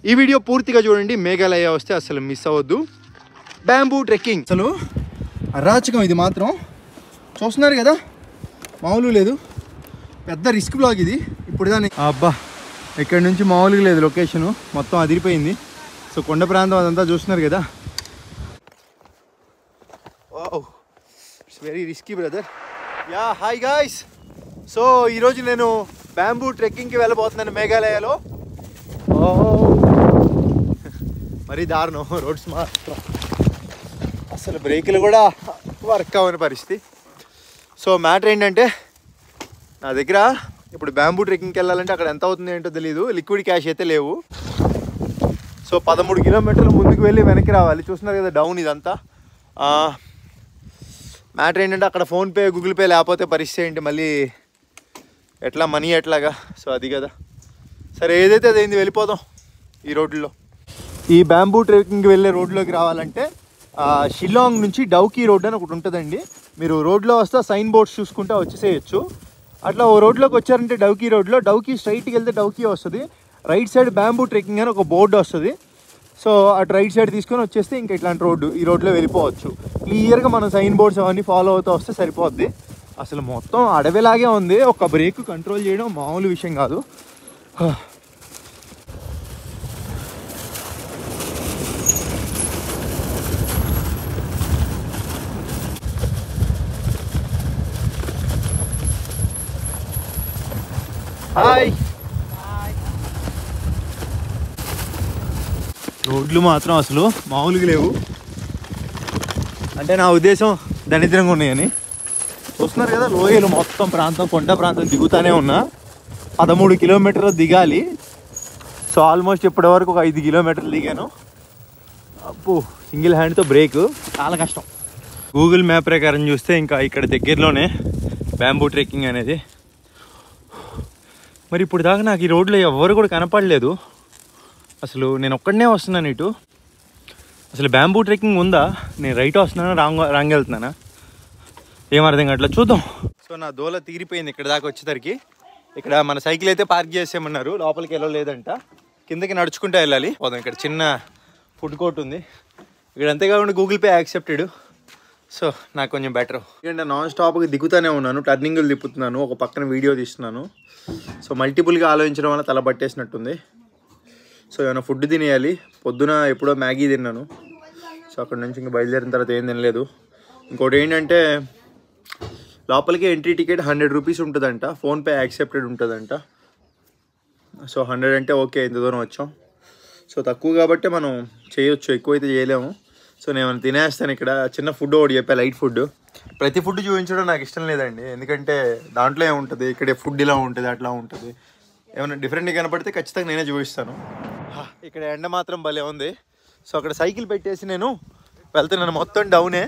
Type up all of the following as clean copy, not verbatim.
ఈ వీడియో పూర్తిగా చూడండి, మేఘాలయ వస్తే అసలు మిస్ అవ్వద్దు. బ్యాంబూ ట్రెక్కింగ్ అసలు అరాచకం, ఇది మాత్రం చూస్తున్నారు కదా, మామూలు లేదు. పెద్ద రిస్క్ బ్లాగ్ ఇది. ఇప్పుడు దాన్ని అబ్బా ఇక్కడ నుంచి మామూలుగా లేదు, లొకేషను మొత్తం అదిరిపోయింది. సో కొండ ప్రాంతం అదంతా చూస్తున్నారు కదా. It's very risky brother. Yeah hi guys. So ఈరోజు నేను బ్యాంబూ ట్రెక్కింగ్కి వెళ్ళబోతున్నాను మేఘాలయలో. మరీ దారుణం, రోడ్స్ మాత్రం అసలు బ్రేకులు కూడా వర్క్ అవ్వని పరిస్థితి. సో మ్యాటర్ ఏంటంటే, నా దగ్గర ఇప్పుడు బ్యాంబూ ట్రెక్కింగ్కి వెళ్ళాలంటే అక్కడ ఎంత అవుతుంది ఏంటో తెలియదు, లిక్విడ్ క్యాష్ అయితే లేవు. సో 13 కిలోమీటర్లు ముందుకు వెళ్ళి వెనక్కి రావాలి. చూస్తున్నారు కదా డౌన్ ఇదంతా. మ్యాటర్ ఏంటంటే అక్కడ ఫోన్పే గూగుల్ పే లేకపోతే పరిస్థితి ఏంటి, మళ్ళీ ఎట్లా మనీ ఎట్లాగా. సో అది కదా, సరే ఏదైతే అదైంది, వెళ్ళిపోదాం ఈ రోడ్లో. ఈ బ్యాంబూ ట్రెక్కింగ్కి వెళ్ళే రోడ్లోకి రావాలంటే షిల్లాంగ్ నుంచి డౌకీ రోడ్ అని ఒకటి ఉంటుందండి. మీరు రోడ్లో వస్తే సైన్ బోర్డ్స్ చూసుకుంటా వచ్చేసేయచ్చు. అట్లా ఓ రోడ్లోకి వచ్చారంటే డౌకీ రోడ్లో, డౌకీ స్ట్రైట్కి వెళ్తే డౌకీ వస్తుంది. రైట్ సైడ్ బ్యాంబూ ట్రెక్కింగ్ అని ఒక బోర్డు వస్తుంది. సో అటు రైట్ సైడ్ తీసుకొని వచ్చేస్తే ఇంకా ఇట్లాంటి రోడ్డు, ఈ రోడ్లో వెళ్ళిపోవచ్చు. క్లియర్గా మనం సైన్ బోర్డ్స్ అవన్నీ ఫాలో అవుతూ వస్తే సరిపోద్ది. అసలు మొత్తం అడవిలాగే ఉంది. ఒక బ్రేక్ కంట్రోల్ చేయడం మామూలు విషయం కాదు. హాయ్. రోడ్లు మాత్రం అసలు మామూలుగా లేవు. అంటే నా ఉద్దేశం దరిద్రంగా ఉన్నాయని. చూస్తున్నారు కదా, లోయలు మొత్తం ప్రాంతం, కొండ ప్రాంతం దిగుతానే ఉన్నా. 13 కిలోమీటర్లు దిగాలి. సో ఆల్మోస్ట్ ఇప్పటి వరకు ఒక 5 కిలోమీటర్లు దిగాను. అప్పు సింగిల్ హ్యాండ్తో బ్రేక్ చాలా కష్టం. గూగుల్ మ్యాప్ ప్రకారం చూస్తే ఇంకా ఇక్కడ దగ్గరలోనే బ్యాంబూ ట్రెక్కింగ్ అనేది. మరి ఇప్పుడు దాకా నాకు ఈ రోడ్లో ఎవరు కూడా కనపడలేదు. అసలు నేను ఒక్కడనే వస్తున్నాను ఇటు. అసలు బ్యాంబూ ట్రెక్కింగ్ ఉందా, నేను రైట్ వస్తున్నానా రాంగ్ వెళ్తున్నానా ఏమర్థం కావట్లేదు, చూద్దాం. సో నా దోల తీరిపోయింది ఇక్కడ దాకా వచ్చేసరికి. ఇక్కడ మన సైకిల్ అయితే పార్క్ చేసేయమన్నారు, లోపలికి వెళ్ళలేదంట, కిందకి నడుచుకుంటూ వెళ్ళాలి. పోదాం. ఇక్కడ చిన్న ఫుడ్ కోర్ట్ ఉంది ఇక్కడ. అంతేకాకుండా గూగుల్ పే యాక్సెప్టెడ్. సో నాకు కొంచెం బెటర్. ఎందుకంటే నాన్ స్టాప్గా దిగుతూనే ఉన్నాను, టర్నింగ్లు తిప్పుతున్నాను, ఒక పక్కన వీడియో తీస్తున్నాను. సో మల్టిపుల్గా ఆలోచించడం వల్ల తల పట్టేసినట్టుంది. సో ఏమైనా ఫుడ్ తినేయాలి. పొద్దున ఎప్పుడో మ్యాగీ తిన్నాను. సో అక్కడ నుంచి ఇంకా బయలుదేరిన తర్వాత ఏం తినలేదు. ఇంకోటి ఏంటంటే, లోపలికి ఎంట్రీ టికెట్ 100 రూపీస్ ఉంటుందంట, ఫోన్పే యాక్సెప్టెడ్ ఉంటుందంట. సో 100 అంటే ఓకే, ఇంత దూరం వచ్చాం. సో తక్కువ కాబట్టి మనం చేయొచ్చు, ఎక్కువైతే చేయలేము. సో నేను ఏమైనా తినేస్తాను. ఇక్కడ చిన్న ఫుడ్ ఒకటి చెప్పా, లైట్ ఫుడ్. ప్రతి ఫుడ్ చూపించడం నాకు ఇష్టం లేదండి, ఎందుకంటే దాంట్లో ఏముంటుంది, ఇక్కడే ఫుడ్ ఇలా ఉంటుంది అట్లా ఉంటుంది. ఏమైనా డిఫరెంట్గా కనపడితే ఖచ్చితంగా నేనే చూపిస్తాను. ఇక్కడ ఎండ మాత్రం భలే ఉంది. సో అక్కడ సైకిల్ పెట్టేసి నేను వెళ్తున్నాను. మొత్తం డౌనే,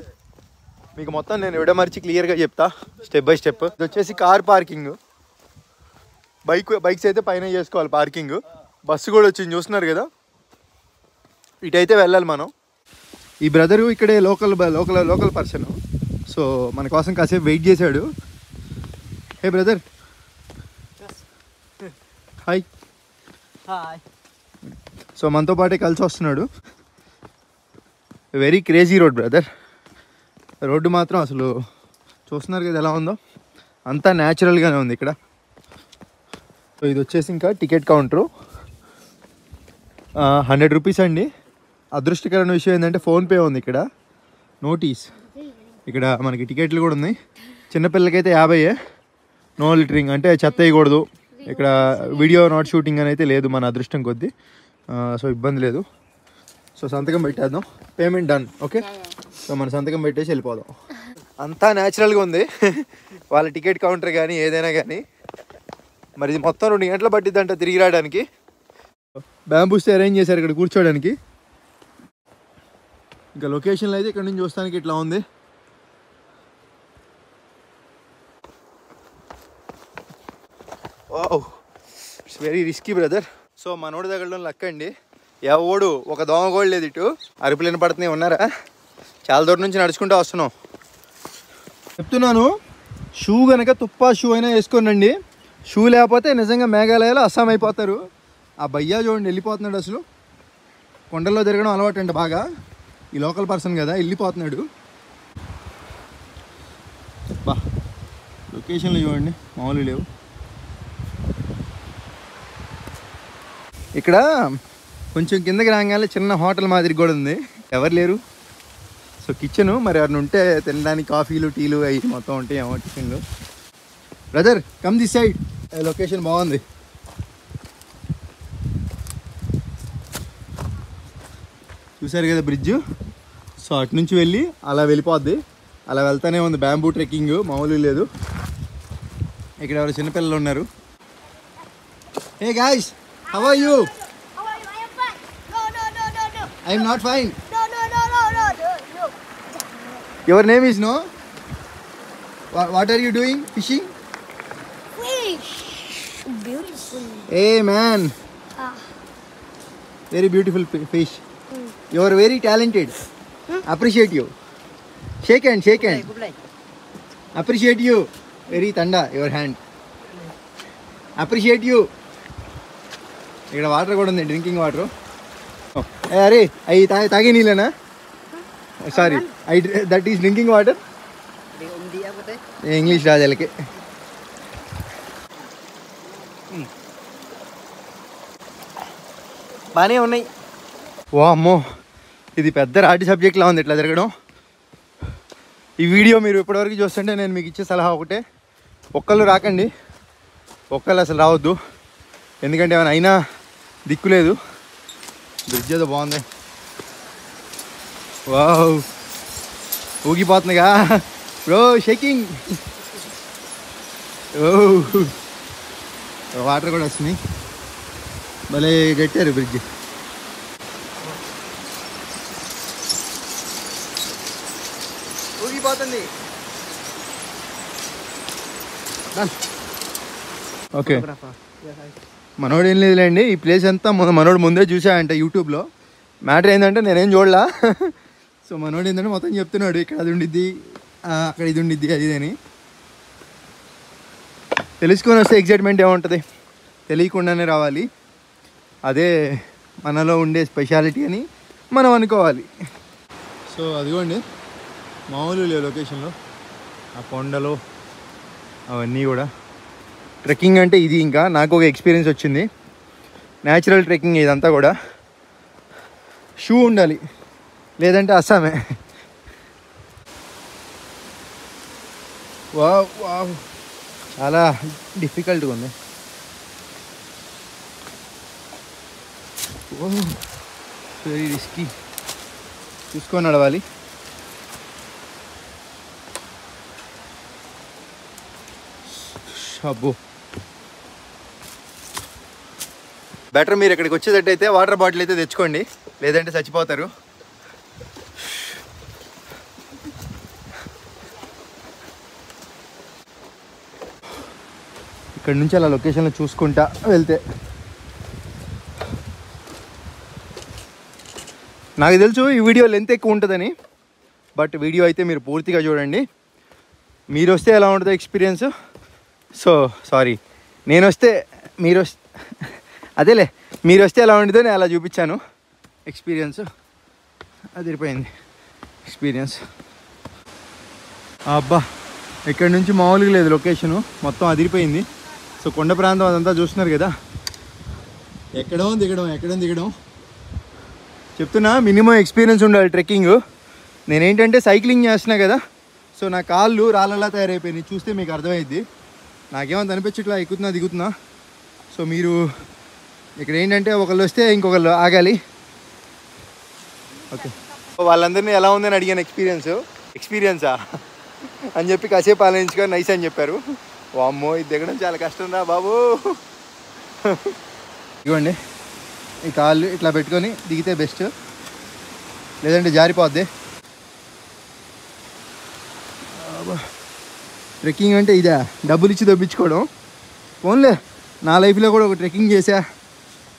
మీకు మొత్తం నేను విడమర్చి క్లియర్గా చెప్తా స్టెప్ బై స్టెప్. ఇది వచ్చేసి కార్ పార్కింగ్. బైక్స్ అయితే పైన చేసుకోవాలి పార్కింగ్. బస్సు కూడా వచ్చింది, చూస్తున్నారు కదా. ఇటైతే వెళ్ళాలి మనం. ఈ బ్రదరు ఇక్కడే లోకల్ పర్సన్. సో మన కోసం కాసేపు వెయిట్ చేశాడు. హే బ్రదర్. హాయ్. హాయ్. సో మనతో పాటే కలిసి వస్తున్నాడు. Very crazy road brother. Road మాత్రం అసలు చూస్తున్నారు కదా ఎలా ఉందో, అంతా న్యాచురల్గానే ఉంది ఇక్కడ. సో ఇది వచ్చేసి ఇంకా టికెట్ కౌంటరు. 100 రూపీస్ అండి. అదృష్టకరమైన విషయం ఏంటంటే ఫోన్పే ఉంది ఇక్కడ. నోటీస్ ఇక్కడ మనకి టికెట్లు కూడా ఉన్నాయి. చిన్నపిల్లలకైతే 50. నో లిటరింగ్, అంటే చెత్త వేయకూడదు ఇక్కడ. వీడియో నాట్ షూటింగ్ అని అయితే లేదు మన అదృష్టం కొద్దీ. సో ఇబ్బంది లేదు. సో సంతకం పెట్టేద్దాం, పేమెంట్ డన్. ఓకే, సో మన సంతకం పెట్టేసి వెళ్ళిపోదాం. అంతా న్యాచురల్గా ఉంది వాళ్ళ టికెట్ కౌంటర్ కానీ ఏదైనా కానీ. మరి ఇది మొత్తం 2 గంటలు పట్టిద్దంట తిరిగి రావడానికి. బ్యాంబూస్ అరేంజ్ చేశారు ఇక్కడ కూర్చోడానికి. ఇంకా లొకేషన్లో అయితే ఇక్కడ నుంచి చూస్తానికి ఇట్లా ఉంది. It's very risky brother. So మనోడి దగ్గర లక్ అండి, ఎవడు ఒక దోమ కూడా లేదు. ఇటు అరుపులు వినపడుతున్నాయి, ఉన్నారా? చాలా దూరం నుంచి నడుచుకుంటూ వస్తున్నాం. చెప్తున్నాను, షూ కనుక తుప్పా షూ అయినా వేసుకోనండి. షూ లేకపోతే నిజంగా మేఘాలయలో అస్సాం అయిపోతారు. ఆ భయ్యా చూడండి వెళ్ళిపోతున్నాడు. అసలు కొండల్లో తిరగడం అలవాటు అంట బాగా. ఈ లోకల్ పర్సన్ కదా, వెళ్ళిపోతున్నాడు. బా లొకేషన్లు చూడండి, మామూలు లేవు. ఇక్కడ కొంచెం కిందకి రాగానే చిన్న హోటల్ మాదిరి కూడా ఉంది, ఎవరు లేరు. సో కిచెను మరి ఎవరిని ఉంటే తినడానికి కాఫీలు టీలు అవి మొత్తం ఉంటాయి ఏమో టిఫిన్లు. Brother come this side, location బాగుంది. చూసారు కదా బ్రిడ్జ్. సో అటు నుంచి వెళ్ళి అలా వెళ్ళిపోద్ది, అలా వెళ్తానే ఉంది. బ్యాంబూ ట్రెక్కింగ్ మామూలు లేదు. ఇక్కడ ఎవరు చిన్నపిల్లలు ఉన్నారు. Hey guys, how are you? I am not fine. No. Your name is no? What are you doing? Fishing? Fish. Beautiful. Hey man. Very beautiful fish. You are very talented. Appreciate you. Shake hand. Appreciate you. Very tanda your hand. Appreciate you. ఇక్కడ water కూడా ఉంది, drinking water. అరే అవి తాగే నీళ్ళనా? Sorry, that is drinking water. English రాదు వాళ్ళకి. బాగానే ఉన్నాయి. ఓ అమ్మో, ఇది పెద్ద రాటి సబ్జెక్ట్లా ఉంది ఇట్లా తిరగడం. ఈ వీడియో మీరు ఇప్పటివరకు చూస్తుంటే నేను మీకు ఇచ్చే సలహా ఒకటే, ఒక్కళ్ళు రాకండి. ఒక్కళ్ళు అసలు రావద్దు, ఎందుకంటే ఏమైనా అయినా దిక్కులేదు. బ్రిడ్జ్ ఏదో బాగుంది. వావ్, ఊగిపోతుందిగా బ్రో, షేకింగ్. ఓ వాటర్ కూడా వస్తున్నాయి. భలే కట్టారు బ్రిడ్జ్. ఊగిపోతుంది. ఓకే, మనోడు ఏం లేదులేండి. ఈ ప్లేస్ అంతా మనోడు ముందే చూసాడంట యూట్యూబ్లో. మ్యాటర్ ఏంటంటే నేనేం చూడలా. సో మనోడు ఏంటంటే మొత్తం చెప్తున్నాడు, ఇక్కడ అది ఉండిద్ది, అక్కడ ఇది ఉండిద్ది, అది అని. తెలుసుకొని వస్తే ఎగ్జైట్మెంట్ ఏముంటుంది, తెలియకుండానే రావాలి. అదే మనలో ఉండే స్పెషాలిటీ అని మనం అనుకోవాలి. సో అదిగోండి, మామూలు లేవు లొకేషన్లో, ఆ కొండలు అవన్నీ కూడా. ట్రెక్కింగ్ అంటే ఇది. ఇంకా నాకు ఒక ఎక్స్పీరియన్స్ వచ్చింది, న్యాచురల్ ట్రెక్కింగ్ ఇదంతా కూడా. షూ ఉండాలి, లేదంటే అస్సామే. వావ్ వావ్, చాలా డిఫికల్ట్గా ఉంది. వెరీ రిస్కీ, చూసుకొని నడవాలి. అబ్బో, బెటర్ మీరు ఇక్కడికి వచ్చేటట్టయితే వాటర్ బాటిల్ అయితే తెచ్చుకోండి, లేదంటే చచ్చిపోతారు. ఇక్కడ నుంచి అలా లొకేషన్లో చూసుకుంటా వెళ్తే నాకు తెలుసు ఈ వీడియో లెంత్ ఎక్కువ ఉంటుందని, బట్ వీడియో అయితే మీరు పూర్తిగా చూడండి. మీరు వస్తే ఎలా ఉంటుందో ఎక్స్పీరియన్స్. సో సారీ, నేను వస్తే మీరు అదేలే, మీరు వస్తే ఎలా ఉండదో నేను అలా చూపించాను. ఎక్స్పీరియన్స్ అదిరిపోయింది ఎక్స్పీరియన్స్. అబ్బా, ఇక్కడ నుంచి మామూలుగా లేదు లొకేషను, మొత్తం అదిరిపోయింది. సో కొండ ప్రాంతం అదంతా చూస్తున్నారు కదా, ఎక్కడో దిగడం చెప్తున్నా. మినిమం ఎక్స్పీరియన్స్ ఉండాలి ట్రెక్కింగ్. నేనేంటంటే సైక్లింగ్ చేస్తున్నా కదా, సో నా కాళ్ళు రాళ్ళలా తయారైపోయినాయి. చూస్తే మీకు అర్థమైద్ది. నాకేమంత అనిపించట్లా, ఎక్కుతున్నా దిగుతున్నా. సో మీరు ఇక్కడ ఏంటంటే ఒకళ్ళు వస్తే ఇంకొకళ్ళు ఆగాలి. ఓకే, వాళ్ళందరినీ ఎలా ఉందని అడిగాను ఎక్స్పీరియన్సా అని చెప్పి కాసేపు ఆలోచించుకొని నైస్ అని చెప్పారు. వామ్మో, ఇది దిగడం చాలా కష్టం రా బాబు. ఇవ్వండి, ఈ కాళ్ళు ఇట్లా పెట్టుకొని దిగితే బెస్ట్, లేదంటే జారిపోద్ది. ట్రెక్కింగ్ అంటే ఇదే, డబ్బులు ఇచ్చి దొబ్బించుకోవడం. ఫోన్లే, నా లైఫ్లో కూడా ఒక ట్రెక్కింగ్ చేశా.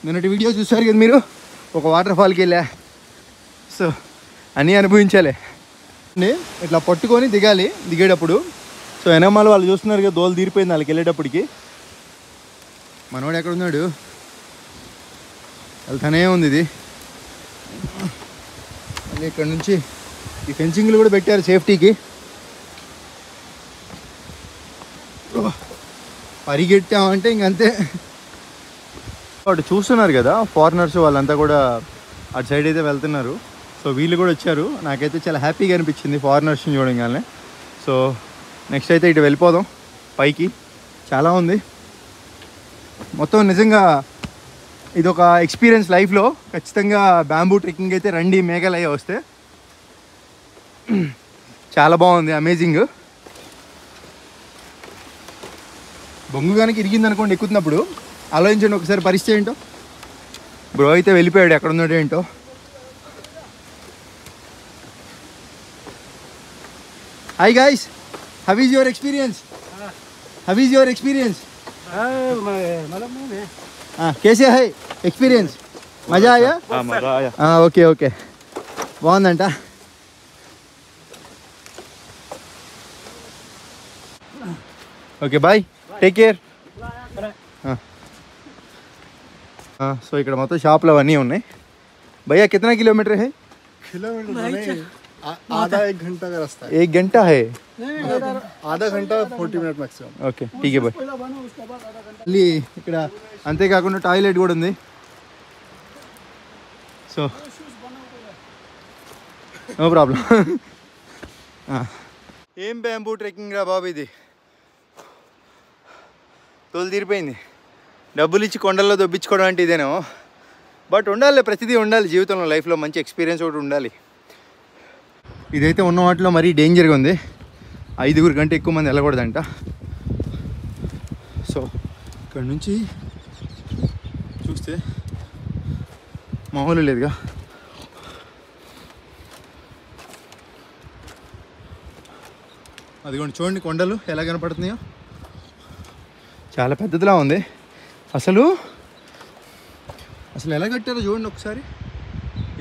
నిన్నటి వీడియో చూసారు కదా మీరు, ఒక వాటర్ ఫాల్కి వెళ్ళా. సో అన్నీ అనుభవించాలి. ఇట్లా పట్టుకొని దిగాలి దిగేటప్పుడు. సో ఎనమాల వాళ్ళు చూస్తున్నారు కదా, దోలు తీరిపోయింది వాళ్ళకి వెళ్ళేటప్పటికి. మనోడు ఎక్కడ ఉన్నాడు, వెళ్తానే ఉంది ఇది. ఇక్కడ నుంచి ఈ ఫెన్సింగ్లు కూడా పెట్టారు సేఫ్టీకి. పరిగెట్టామంటే ఇంకంతే. అటు చూస్తున్నారు కదా ఫారినర్స్ వాళ్ళంతా కూడా అటు సైడ్ అయితే వెళ్తున్నారు. సో వీళ్ళు కూడా వచ్చారు. నాకైతే చాలా హ్యాపీగా అనిపించింది ఫారినర్స్ని చూడగానే. సో నెక్స్ట్ అయితే ఇటు వెళ్ళిపోదాం పైకి. చాలా ఉంది మొత్తం. నిజంగా ఇది ఒక ఎక్స్పీరియన్స్ లైఫ్లో. ఖచ్చితంగా బ్యాంబూ ట్రెక్కింగ్ అయితే రండి మేఘాలయ వస్తే. చాలా బాగుంది, అమేజింగ్. బొంగు కనుక ఇరిగింది అనుకోండి ఎక్కుతున్నప్పుడు, ఆలోచించండి ఒకసారి పరిస్థితి ఏంటో. బ్రో అయితే వెళ్ళిపోయాడు, ఎక్కడ ఉన్నాడు ఏంటో. Hi guys, how is your experience? How is your experience? कैसे है एक्सपीरियंस? मज़ा आया? हाँ मज़ा आया. ఓకే ఓకే, బాగుందంట. Okay bye, take care. So ఇక్కడ మొత్తం షాపులు అవన్నీ ఉన్నాయి. भैया कितना किलोमीटर है? आधा एक घंटा का रास्ता है. 1 घंटा है. आधा घंटा 40 मिनट मैक्सिमम. ఓకే ఠీక్ బాయ్. మళ్ళీ ఇక్కడ అంతేకాకుండా టాయిలెట్ కూడా ఉంది. So no problem. ఏం బ్యాంబూ ట్రెక్కింగ్ రా బాబు ఇది. తోలు తీరిపోయింది. డబ్బులు ఇచ్చి కొండల్లో దొబ్బించుకోవడం అంటే ఇదేనో. బట్ ఉండాలి, ప్రతిదీ ఉండాలి జీవితంలో, లైఫ్లో మంచి ఎక్స్పీరియన్స్ ఒకటి ఉండాలి. ఇదైతే ఉన్న వాటిలో మరీ డేంజర్గా ఉంది. 5 కంటే ఎక్కువ మంది వెళ్ళకూడదంట. సో ఇక్కడ నుంచి చూస్తే మామూలు లేదుగా. అదిగోండి చూడండి కొండలు ఎలా కనపడుతున్నాయో. చాలా పెద్దదిలా ఉంది. అసలు ఎలా కట్టారో చూడండి ఒకసారి.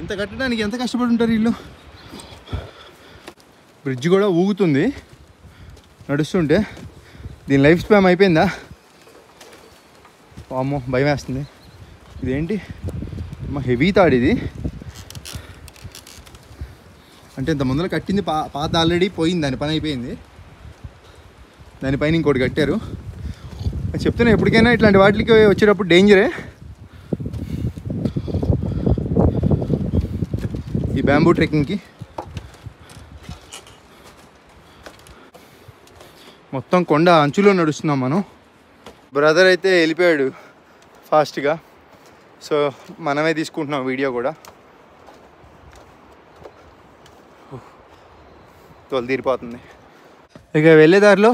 ఇంత కట్టడానికి ఎంత కష్టపడి ఉంటారు వీళ్ళు. బ్రిడ్జ్ కూడా ఊగుతుంది నడుస్తుంటే. దీని లైఫ్ స్పాన్ అయిపోయిందా? అమ్మో భయం వేస్తుంది. ఇదేంటి అమ్మ, హెవీ తాడు ఇది. అంటే ఇంత ముందర కట్టింది పాత ఆల్రెడీ పోయింది, దాని పని అయిపోయింది. దానిపైన ఇంకోటి కట్టారు. చెప్తున్నా ఎప్పటికైనా ఇట్లాంటి వాటికి వచ్చేటప్పుడు డేంజరే. ఈ బ్యాంబూ ట్రెక్కింగ్కి మొత్తం కొండ అంచులో నడుస్తున్నాం మనం. బ్రదర్ అయితే వెళ్ళిపోయాడు ఫాస్ట్గా. సో మనమే తీసుకుంటున్నాం వీడియో కూడా. తోలు తీరిపోతుంది. ఇక వెళ్ళేదారిలో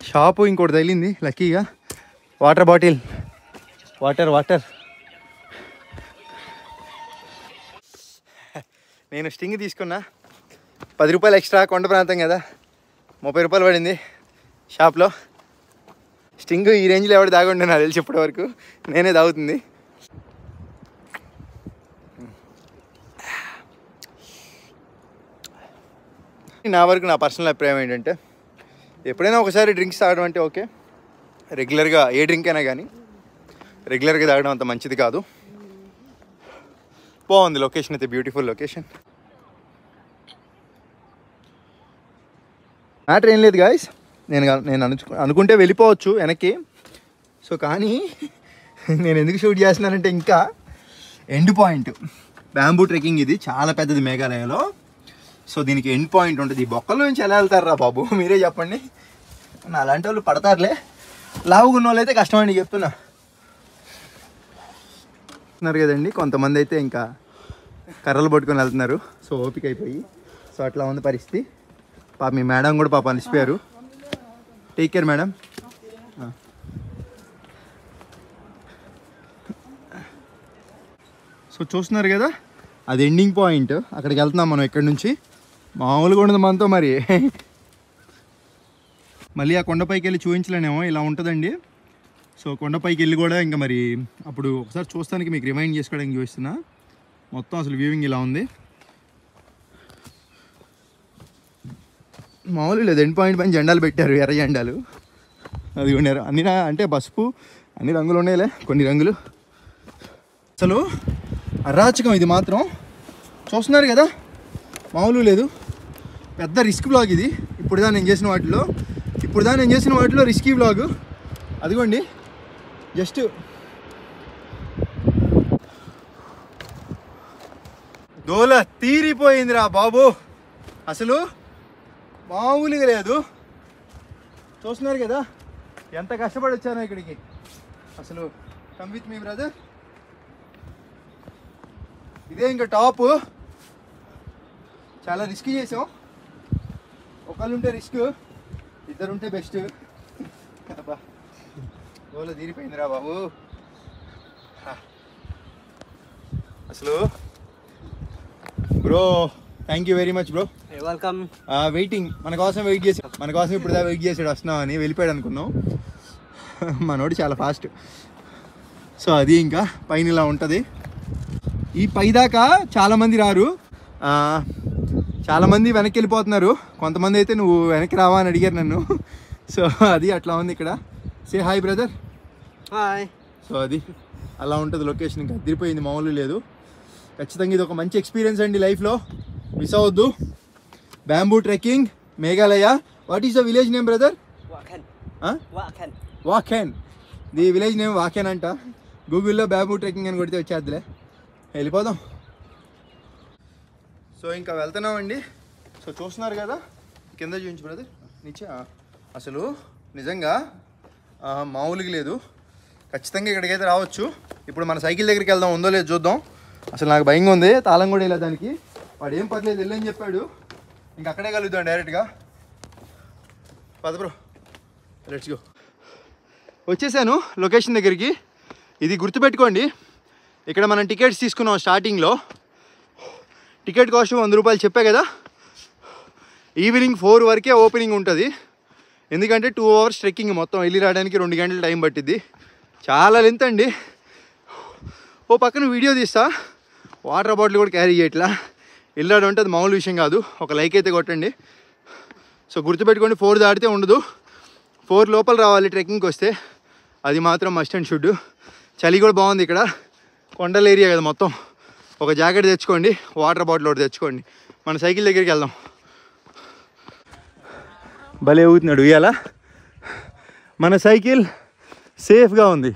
షాపు ఇంకోటి తగిలింది లక్కీగా. Water bottle, water. నేను స్టింగ్ తీసుకున్నా. 10 రూపాయలు ఎక్స్ట్రా, కొండ ప్రాంతం కదా. 30 రూపాయలు పడింది షాప్లో. స్టింగ్ ఈ రేంజ్లో ఎవరు తాగుండే నాకు తెలిసి ఇప్పటి వరకు. నేనే తాగుతుంది. నా వరకు నా పర్సనల్ అభిప్రాయం ఏంటంటే, ఎప్పుడైనా ఒకసారి డ్రింక్స్ తాగడం అంటే ఓకే. రెగ్యులర్గా ఏ డ్రింక్ అయినా కానీ రెగ్యులర్గా తాగడం అంత మంచిది కాదు. బాగుంది లొకేషన్ అయితే, బ్యూటిఫుల్ లొకేషన్. మ్యాటర్ ఏం లేదు గాయస్. నేను అనుకుంటే వెళ్ళిపోవచ్చు వెనక్కి. సో కానీ నేను ఎందుకు షూట్ చేస్తున్నానంటే, ఇంకా ఎండ్ పాయింట్ బ్యాంబూ ట్రెక్కింగ్ ఇది చాలా పెద్దది మేఘాలయలో. సో దీనికి ఎండ్ పాయింట్ ఉంటుంది. ఈ బొక్కల నుంచి ఎలా వెళ్తారా బాబు మీరే చెప్పండి. నా అలాంటి వాళ్ళు పడతారులే, లావుగున్న వాళ్ళు అయితే కష్టమండి చెప్తున్నా. ఉన్నారు కదండి కొంతమంది అయితే ఇంకా కర్రలు పట్టుకొని వెళ్తున్నారు. సో ఓపిక అయిపోయి. సో అట్లా ఉంది పరిస్థితి. పాప మీ మేడం కూడా పాప అలసిపోయారు. Take care madam. సో చూస్తున్నారు కదా, అది ఎండింగ్ పాయింట్. అక్కడికి వెళ్తున్నాం మనం ఇక్కడ నుంచి. మామూలుగా ఉండదు మనతో మరి. మళ్ళీ ఆ కొండపైకి వెళ్ళి చూపించలేనేమో, ఇలా ఉంటుందండి. సో కొండపైకి వెళ్ళి కూడా ఇంకా మరి అప్పుడు ఒకసారి చూస్తానికి మీకు రిమైండ్ చేసుకోవడానికి చూపిస్తున్నా. మొత్తం అసలు వ్యూవింగ్ ఇలా ఉంది. మామూలు లేదు. ఎండ్ పాయింట్ పైన జెండాలు పెట్టారు, ఎర్ర జెండాలు. అది కొన్నారు అన్ని. అంటే పసుపు అన్ని రంగులు ఉన్నాయిలే, కొన్ని రంగులు. అసలు అరాచకం ఇది మాత్రం. చూస్తున్నారు కదా మామూలు లేదు. పెద్ద రిస్క్ బ్లాగ్ ఇది. ఇప్పుడు నేను చేసిన వాటిలో రిస్కీ బ్లాగ్. అదిగోండి జస్ట్ దోల తీరిపోయిందిరా బాబు. అసలు మామూలుగా లేదు. చూస్తున్నారు కదా ఎంత కష్టపడి వచ్చానో ఇక్కడికి. అసలు కమ్ విత్ మీ బ్రదర్. ఇదే ఇంకా టాప్. చాలా రిస్క్ చేసాం. ఒకళ్ళుంటే రిస్క్, ఇద్దరుంటే బెస్ట్. అబ్బా గోల తీరిపోయిందిరా బాబు. అసలు bro thank you very much bro. Welcome. Waiting మన కోసం వెయిట్ ఇప్పుడు వెయిట్ చేసాడు వస్తున్నాం అని. వెళ్ళిపోయాడు అనుకున్నాం. మనోడు చాలా ఫాస్ట్. సో అది ఇంకా పైన ఇలా ఉంటుంది. ఈ పైదాకా చాలామంది రారు. చాలామంది వెనక్కి వెళ్ళిపోతున్నారు. కొంతమంది అయితే నువ్వు వెనక్కి రావా అని అడిగారు నన్ను. సో అది అట్లా ఉంది ఇక్కడ. Say hi brother. Hi. So అది అలా ఉంటుంది లొకేషన్. ఇంకా అదిరిపోయింది, మామూలు లేదు. ఖచ్చితంగా ఇది ఒక మంచి ఎక్స్పీరియన్స్ అండి లైఫ్లో. మిస్ అవ్వద్దు. Bamboo trekking Meghalaya. What is the village name brother? Wakhen. The village name Wakhen అంట. గూగుల్లో బ్యాంబూ ట్రెక్కింగ్ అని కొడితే వచ్చేద్దులే. వెళ్ళిపోదాం. సో ఇంకా వెళ్తున్నామండి. సో చూస్తున్నారు కదా కింద చూపించు బ్రదర్. నిచ్చా అసలు నిజంగా మామూలుగా లేదు. ఖచ్చితంగా ఇక్కడికైతే రావచ్చు. ఇప్పుడు మన సైకిల్ దగ్గరికి వెళ్దాం, ఉందో లేదో చూద్దాం. అసలు నాకు భయంగా ఉంది. తాళం కూడా ఇలా దానికి. వాడు ఏం పర్లేదు వెళ్ళని చెప్పాడు. ఇంక అక్కడే కలుగుతాం డైరెక్ట్గా. పద బ్రో, లెట్స్ గో. వచ్చేసాను లొకేషన్ దగ్గరికి. ఇది గుర్తుపెట్టుకోండి, ఇక్కడ మనం టికెట్స్ తీసుకున్నాం స్టార్టింగ్లో. టికెట్ కాస్ట్ 100 రూపాయలు చెప్పే కదా. ఈవినింగ్ 4 వరకే ఓపెనింగ్ ఉంటుంది. ఎందుకంటే 2 అవర్స్ ట్రెక్కింగ్. మొత్తం వెళ్ళి రావడానికి 2 గంటలు టైం పట్టిద్ది. చాలా లెంత్ అండి. ఓ పక్కన వీడియో తీస్తా. వాటర్ బాటిల్ కూడా క్యారీ చేయట్లా. వెళ్ళాడు అంటే అది మామూలు విషయం కాదు. ఒక లైక్ అయితే కొట్టండి. సో గుర్తుపెట్టుకోండి, 4 దాటితే ఉండదు. 4 లోపల రావాలి ట్రెక్కింగ్కి వస్తే. అది మాత్రం మస్ట్ అండ్ షుడ్. చలి కూడా బాగుంది ఇక్కడ. కొండల ఏరియా కదా మొత్తం. ఒక జాకెట్ తెచ్చుకోండి, వాటర్ బాటిల్ ఒకటి తెచ్చుకోండి. మన సైకిల్ దగ్గరికి వెళ్దాం. భలే ఊగుతున్నాడు ఇవాళ. మన సైకిల్ సేఫ్గా ఉంది.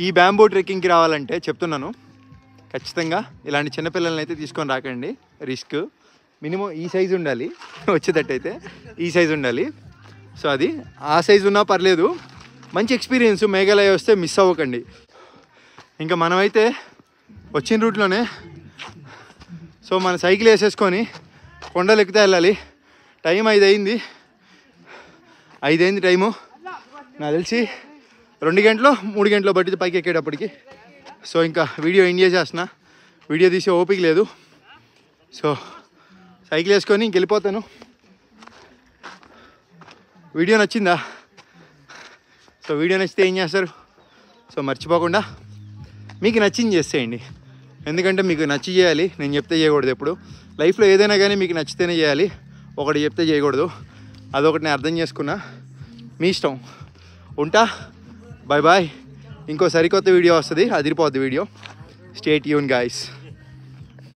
ఈ బ్యాంబూ ట్రెక్కింగ్కి రావాలంటే చెప్తున్నాను, ఖచ్చితంగా ఇలాంటి చిన్నపిల్లల్ని అయితే తీసుకొని రాకండి. రిస్క్. మినిమం ఈ సైజు ఉండాలి. వచ్చేటట్టయితే ఈ సైజు ఉండాలి. సో అది ఆ సైజు ఉన్నా పర్లేదు. మంచి ఎక్స్పీరియన్స్. మేఘాలయ వస్తే మిస్ అవ్వకండి. ఇంకా మనమైతే వచ్చిన రూట్లోనే. సో మన సైకిల్ వేసేసుకొని కొండలు ఎక్కితే వెళ్ళాలి. టైం 5 అయింది. 5 అయింది టైము. నాకు తెలిసి 2 గంటలు 3 గంటలు పట్టింది పైకి ఎక్కేటప్పటికి. సో ఇంకా వీడియో ఎండ్ చేసేస్తున్నా. వీడియో తీసే ఓపిక లేదు. సో సైకిల్ వేసుకొని ఇంకెళ్ళిపోతాను. వీడియో నచ్చిందా? సో వీడియో నచ్చితే ఏం చేస్తారు? సో మర్చిపోకుండా మీకు నచ్చింది చేసేయండి. ఎందుకంటే మీకు నచ్చి చేయాలి. నేను చెప్తే చేయకూడదు. ఎప్పుడు లైఫ్లో ఏదైనా కానీ మీకు నచ్చితేనే చేయాలి. ఒకటి చెప్తే చేయకూడదు. అదొకటి నేను అర్థం చేసుకున్నా. మీ ఇష్టం. ఉంటా. Bye bye. ఇంకో సరికొత్త వీడియో వస్తుంది. అదిరిపోద్ది వీడియో. Stay tuned guys.